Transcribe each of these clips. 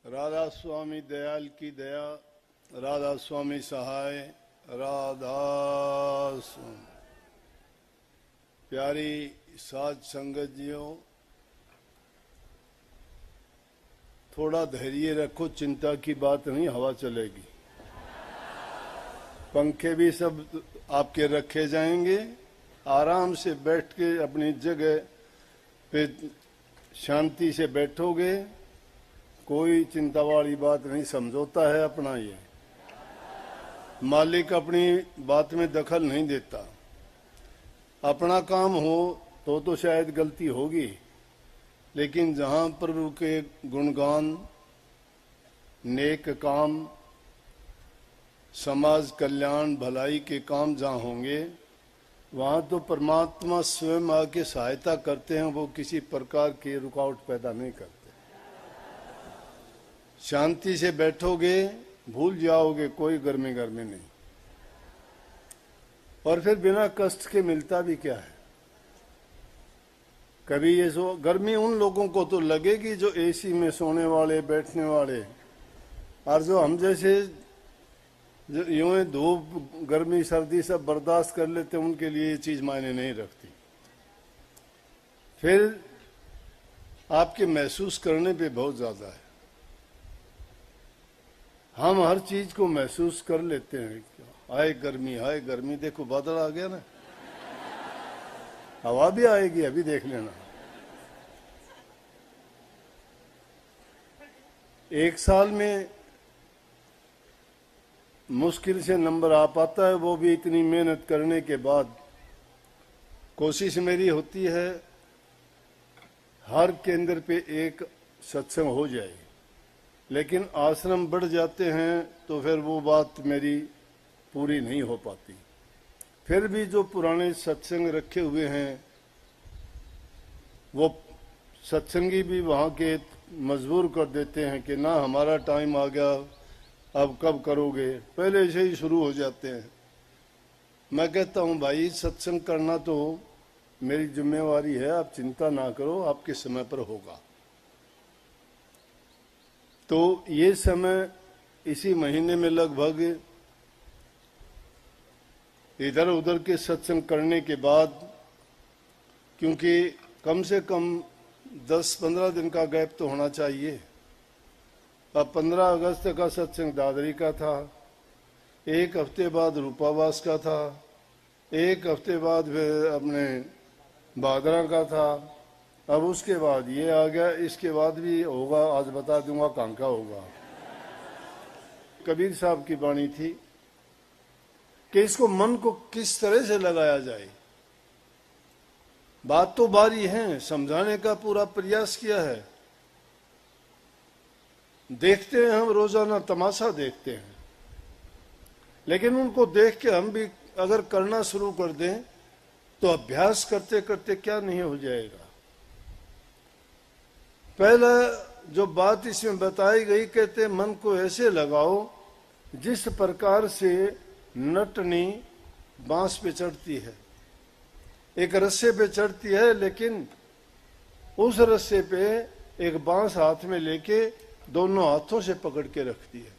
राधा स्वामी दयाल की दया, राधा स्वामी सहाय, राधा स्वामी। प्यारी साध संगत जियों, थोड़ा धैर्य रखो, चिंता की बात नहीं, हवा चलेगी। पंखे भी सब आपके रखे जाएंगे, आराम से बैठ के अपनी जगह पे शांति से बैठोगे, कोई चिंता वाली बात नहीं, समझौता है अपना। ये मालिक अपनी बात में दखल नहीं देता। अपना काम हो तो शायद गलती होगी, लेकिन जहां प्रभु के गुणगान, नेक काम, समाज कल्याण, भलाई के काम जहां होंगे, वहां तो परमात्मा स्वयं आके सहायता करते हैं। वो किसी प्रकार की रुकावट पैदा नहीं करते। शांति से बैठोगे, भूल जाओगे, कोई गर्मी नहीं। और फिर बिना कष्ट के मिलता भी क्या है। कभी ये गर्मी उन लोगों को तो लगेगी जो एसी में सोने वाले, बैठने वाले, और जो हम जैसे यूं धूप, गर्मी, सर्दी सब बर्दाश्त कर लेते, उनके लिए ये चीज मायने नहीं रखती। फिर आपके महसूस करने पे बहुत ज्यादा है। हम हर चीज को महसूस कर लेते हैं। हाय गर्मी, देखो बादल आ गया ना, हवा भी आएगी, अभी देख लेना। एक साल में मुश्किल से नंबर आ पाता है, वो भी इतनी मेहनत करने के बाद। कोशिश मेरी होती है हर केंद्र पे एक सत्संग हो जाए, लेकिन आश्रम बढ़ जाते हैं तो फिर वो बात मेरी पूरी नहीं हो पाती। फिर भी जो पुराने सत्संग रखे हुए हैं, वो सत्संगी भी वहां के मजबूर कर देते हैं कि ना, हमारा टाइम आ गया, अब कब करोगे, पहले से ही शुरू हो जाते हैं। मैं कहता हूं भाई, सत्संग करना तो मेरी जिम्मेवारी है, आप चिंता ना करो, आपके समय पर होगा। तो ये समय इसी महीने में लगभग इधर उधर के सत्संग करने के बाद, क्योंकि कम से कम 10-15 दिन का गैप तो होना चाहिए। अब 15 अगस्त का सत्संग दादरी का था, एक हफ्ते बाद रूपावास का था, एक हफ्ते बाद फिर अपने भादरा का था, अब उसके बाद ये आ गया, इसके बाद भी होगा, आज बता दूंगा कहाँ का होगा। कबीर साहब की वाणी थी कि इसको मन को किस तरह से लगाया जाए। बात तो बारी है, समझाने का पूरा प्रयास किया है। देखते हैं हम रोजाना, तमाशा देखते हैं, लेकिन उनको देख के हम भी अगर करना शुरू कर दें तो अभ्यास करते करते क्या नहीं हो जाएगा। पहला जो बात इसमें बताई गई, कहते मन को ऐसे लगाओ जिस प्रकार से नटनी बांस पे चढ़ती है, एक रस्से पे चढ़ती है, लेकिन उस रस्से पे एक बांस हाथ में लेके दोनों हाथों से पकड़ के रखती है।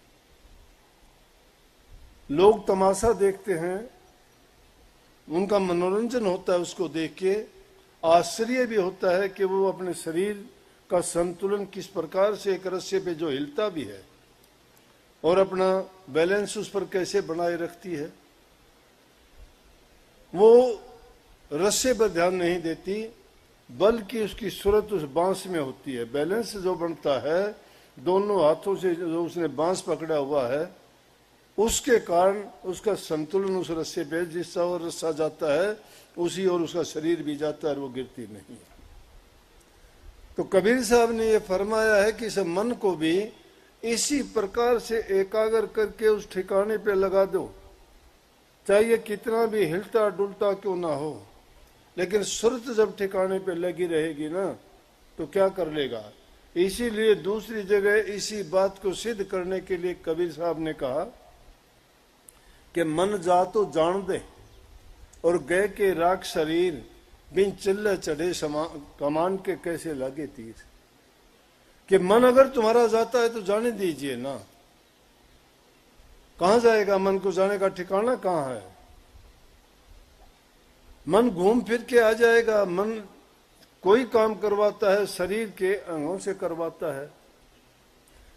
लोग तमाशा देखते हैं, उनका मनोरंजन होता है, उसको देख के आश्चर्य भी होता है कि वो अपने शरीर का संतुलन किस प्रकार से एक रस्से पे जो हिलता भी है और अपना बैलेंस उस पर कैसे बनाए रखती है। वो रस्से पर ध्यान नहीं देती, बल्कि उसकी सूरत उस बांस में होती है। बैलेंस जो बनता है दोनों हाथों से, जो उसने बांस पकड़ा हुआ है, उसके कारण उसका संतुलन उस रस्से पे, जिससा और रस्सा जाता है उसी और उसका शरीर भी जाता है, और वो गिरती नहीं। तो कबीर साहब ने ये फरमाया है कि इस मन को भी इसी प्रकार से एकाग्र करके उस ठिकाने पे लगा दो, चाहे कितना भी हिलता डुलता क्यों ना हो, लेकिन सुरत जब ठिकाने पे लगी रहेगी ना, तो क्या कर लेगा। इसीलिए दूसरी जगह इसी बात को सिद्ध करने के लिए कबीर साहब ने कहा कि मन जा तो जान दे, और गए के राख शरीर, बिन चिल्ले चढ़े कमान के कैसे लगे तीर। कि मन अगर तुम्हारा जाता है तो जाने दीजिए ना। कहां जाएगा? मन को जाने का ठिकाना कहां है? मन घूम फिर के आ जाएगा। मन कोई काम करवाता है शरीर के अंगों से करवाता है।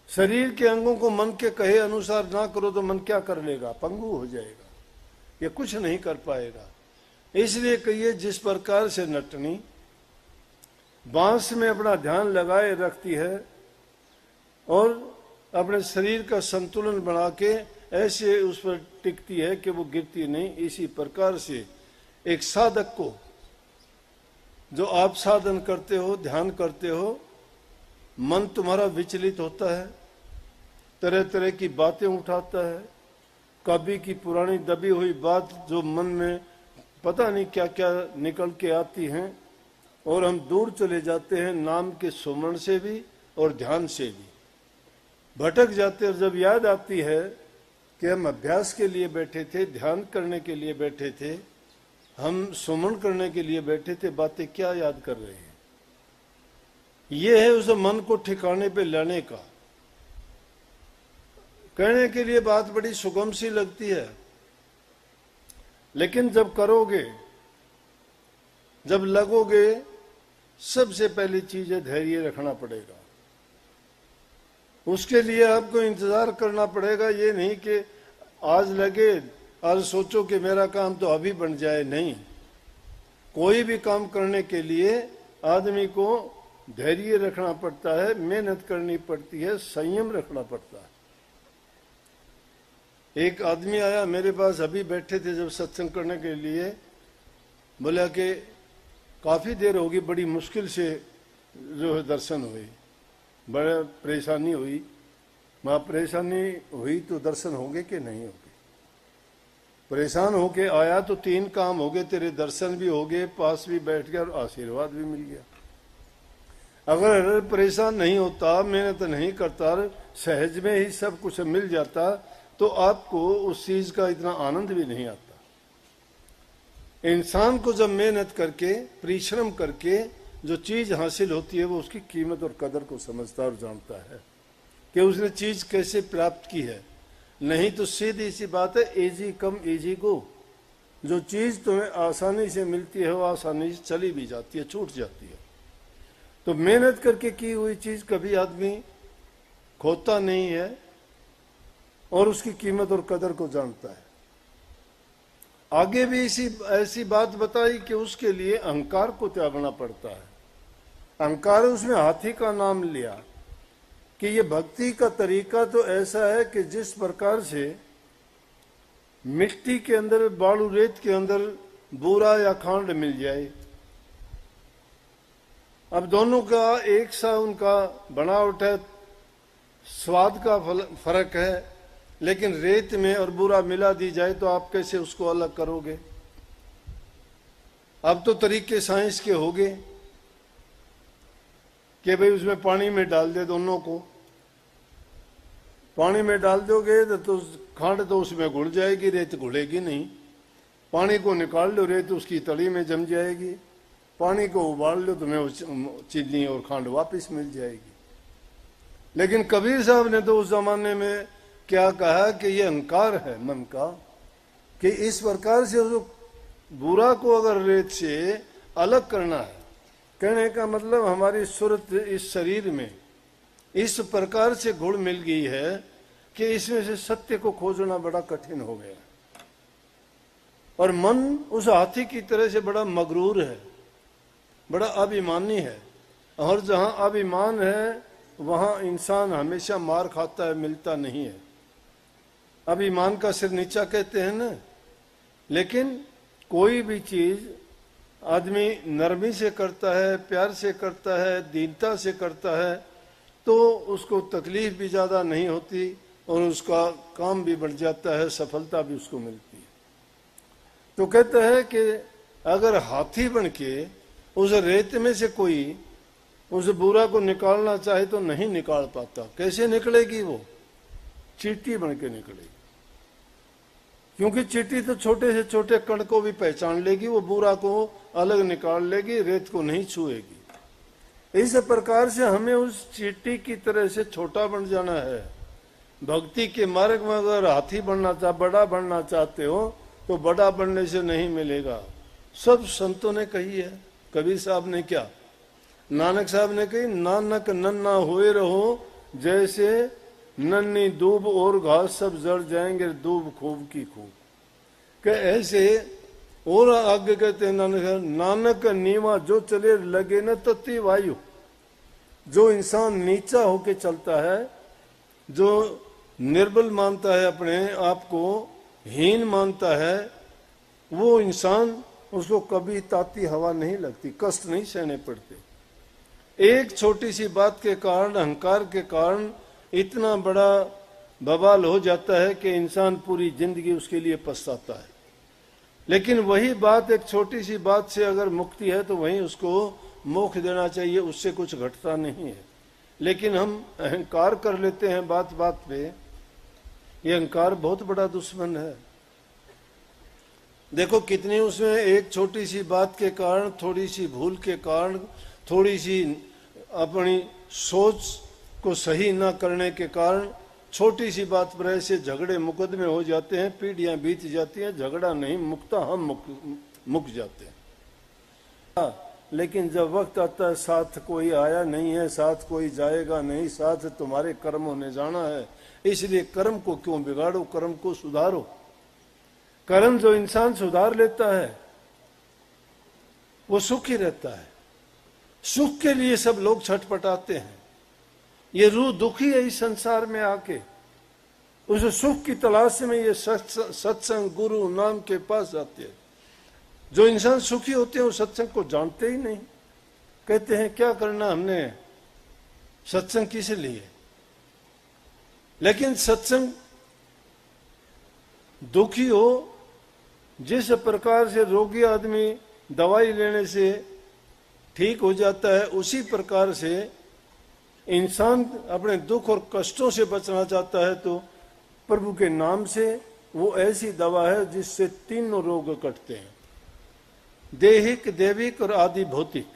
शरीर के अंगों को मन के कहे अनुसार ना करो तो मन क्या कर लेगा? पंगु हो जाएगा, ये कुछ नहीं कर पाएगा। इसलिए कहिए, जिस प्रकार से नटनी बांस में अपना ध्यान लगाए रखती है और अपने शरीर का संतुलन बना के ऐसे उस पर टिकती है कि वो गिरती नहीं, इसी प्रकार से एक साधक को, जो आप साधन करते हो, ध्यान करते हो, मन तुम्हारा विचलित होता है, तरह तरह की बातें उठाता है, कभी की पुरानी दबी हुई बात जो मन में पता नहीं क्या क्या निकल के आती हैं, और हम दूर चले जाते हैं नाम के सुमरण से भी और ध्यान से भी भटक जाते हैं। और जब याद आती है कि हम अभ्यास के लिए बैठे थे, ध्यान करने के लिए बैठे थे, हम सुमरण करने के लिए बैठे थे, बातें क्या याद कर रहे हैं? ये है उस मन को ठिकाने पे लाने का। कहने के लिए बात बड़ी सुगम सी लगती है, लेकिन जब करोगे, जब लगोगे, सबसे पहली चीज है धैर्य रखना पड़ेगा। उसके लिए आपको इंतजार करना पड़ेगा। ये नहीं कि आज लगे, आज सोचो कि मेरा काम तो अभी बन जाए, नहीं। कोई भी काम करने के लिए आदमी को धैर्य रखना पड़ता है, मेहनत करनी पड़ती है, संयम रखना पड़ता है। एक आदमी आया मेरे पास, अभी बैठे थे जब सत्संग करने के लिए, बोला कि काफी देर होगी, बड़ी मुश्किल से जो है दर्शन हुए, बड़ा परेशानी हुई। वहां परेशानी हुई तो दर्शन होंगे कि नहीं होंगे? परेशान होके आया तो 3 काम हो गए, तेरे दर्शन भी हो गए, पास भी बैठ गया और आशीर्वाद भी मिल गया। अगर परेशान नहीं होता, मेहनत नहीं करता, सहज में ही सब कुछ मिल जाता, तो आपको उस चीज का इतना आनंद भी नहीं आता। इंसान को जब मेहनत करके, परिश्रम करके जो चीज हासिल होती है, वो उसकी कीमत और कदर को समझता और जानता है कि उसने चीज कैसे प्राप्त की है। नहीं तो सीधी सी बात है, इजी कम इजी गो। जो चीज तुम्हें आसानी से मिलती है वो आसानी से चली भी जाती है, छूट जाती है। तो मेहनत करके की हुई चीज कभी आदमी खोता नहीं है और उसकी कीमत और कदर को जानता है। आगे भी ऐसी बात बताई कि उसके लिए अहंकार को त्यागना पड़ता है। अहंकार, उसमें हाथी का नाम लिया कि ये भक्ति का तरीका तो ऐसा है कि जिस प्रकार से मिट्टी के अंदर, बालू रेत के अंदर बूरा या खांड मिल जाए, अब दोनों का एक सा उनका बनावट है, स्वाद का फर्क है, लेकिन रेत में और बूरा मिला दी जाए तो आप कैसे उसको अलग करोगे? अब तो तरीके साइंस के हो गए कि भाई उसमें पानी में डाल दे, दोनों को पानी में डाल दोगे तो खांड तो उसमें घुल जाएगी, रेत घुलेगी नहीं। पानी को निकाल लो, रेत उसकी तली में जम जाएगी। पानी को उबाल लो, तुम्हें चीनी और खांड वापस मिल जाएगी। लेकिन कबीर साहब ने तो उस जमाने में क्या कहा कि ये अहंकार है मन का, कि इस प्रकार से जो बुरा को अगर रेत से अलग करना है, कहने का मतलब हमारी सूरत इस शरीर में इस प्रकार से घुल मिल गई है कि इसमें से सत्य को खोजना बड़ा कठिन हो गया। और मन उस हाथी की तरह से बड़ा मगरूर है, बड़ा अभिमानी है, और जहां अभिमान है वहां इंसान हमेशा मार खाता है, मिलता नहीं है। अभिमान का सिर नीचा कहते हैं ना। लेकिन कोई भी चीज आदमी नरमी से करता है, प्यार से करता है, दीनता से करता है, तो उसको तकलीफ भी ज्यादा नहीं होती और उसका काम भी बढ़ जाता है, सफलता भी उसको मिलती है। तो कहता है कि अगर हाथी बन के उस रेत में से कोई उस बुरा को निकालना चाहे तो नहीं निकाल पाता। कैसे निकलेगी? वो चींटी बन के निकलेगी, क्योंकि चींटी तो छोटे से छोटे कण को भी पहचान लेगी, वो बुरा को अलग निकाल लेगी, रेत को नहीं छुएगी। इस प्रकार से हमें उस चींटी की तरह से छोटा बन जाना है। भक्ति के मार्ग में अगर हाथी बनना बड़ा बनना चाहते हो तो बड़ा बनने से नहीं मिलेगा। सब संतों ने कही है। कबीर साहब ने क्या, नानक साहब ने कही, नानक नन्ना हुए रहो जैसे नन्ही दूब और घास सब जड़ जाएंगे दूब खूब की खूब। कि ऐसे और आगे कहते हैं नानक नीवा जो चले लगे न तत्ती वायु। जो इंसान नीचा होके चलता है, जो निर्बल मानता है, अपने आप को हीन मानता है, वो इंसान, उसको कभी ताती हवा नहीं लगती, कष्ट नहीं सहने पड़ते। एक छोटी सी बात के कारण, अहंकार के कारण इतना बड़ा बवाल हो जाता है कि इंसान पूरी जिंदगी उसके लिए पछताता है। लेकिन वही बात, एक छोटी सी बात से अगर मुक्ति है तो वहीं उसको मोक्ष देना चाहिए, उससे कुछ घटता नहीं है। लेकिन हम अहंकार कर लेते हैं बात बात पे। ये अहंकार बहुत बड़ा दुश्मन है। देखो कितनी उसमें एक छोटी सी बात के कारण, थोड़ी सी भूल के कारण, थोड़ी सी अपनी सोच को सही ना करने के कारण छोटी सी बात पर ऐसे झगड़े मुकदमे हो जाते हैं, पीढ़ियां बीत जाती हैं, झगड़ा नहीं मुकता, हम मुक जाते हैं। लेकिन जब वक्त आता है, साथ कोई आया नहीं है, साथ कोई जाएगा नहीं, साथ तुम्हारे कर्मों ने जाना है, इसलिए कर्म को क्यों बिगाड़ो, कर्म को सुधारो। कर्म जो इंसान सुधार लेता है वो सुखी रहता है। सुख के लिए सब लोग छटपटाते हैं। ये रूह दुखी है इस संसार में आके, उस सुख की तलाश में ये सत्संग गुरु नाम के पास जाते हैं। जो इंसान सुखी होते हैं वो सत्संग को जानते ही नहीं, कहते हैं क्या करना हमने, सत्संग किस लिए। लेकिन सत्संग दुखी हो, जिस प्रकार से रोगी आदमी दवाई लेने से ठीक हो जाता है, उसी प्रकार से इंसान अपने दुख और कष्टों से बचना चाहता है तो प्रभु के नाम से वो ऐसी दवा है जिससे तीनों रोग कटते हैं, देहिक, देविक और आदि भौतिक।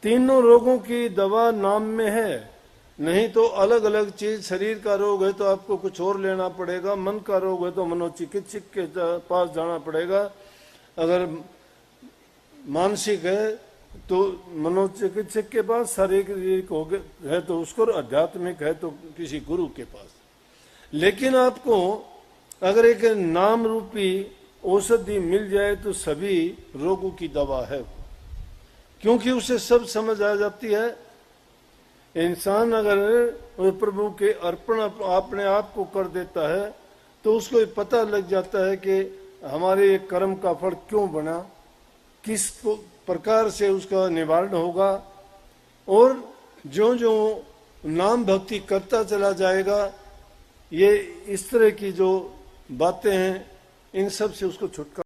तीनों रोगों की दवा नाम में है। नहीं तो अलग अलग चीज, शरीर का रोग है तो आपको कुछ और लेना पड़ेगा, मन का रोग है तो मनोचिकित्सक के पास जाना पड़ेगा, अगर मानसिक है तो मनोचिकित्सक के पास, शारीरिक है तो उसको, आध्यात्मिक है तो किसी गुरु के पास। लेकिन आपको अगर एक नाम रूपी औषधि मिल जाए तो सभी रोगों की दवा है, क्योंकि उसे सब समझ आ जाती है। इंसान अगर प्रभु के अर्पण अपने आप को कर देता है तो उसको पता लग जाता है कि हमारे कर्म का फल क्यों बना, किस प्रकार से उसका निवारण होगा। और जो जो नाम भक्ति करता चला जाएगा, ये इस तरह की जो बातें हैं, इन सब से उसको छुटकारा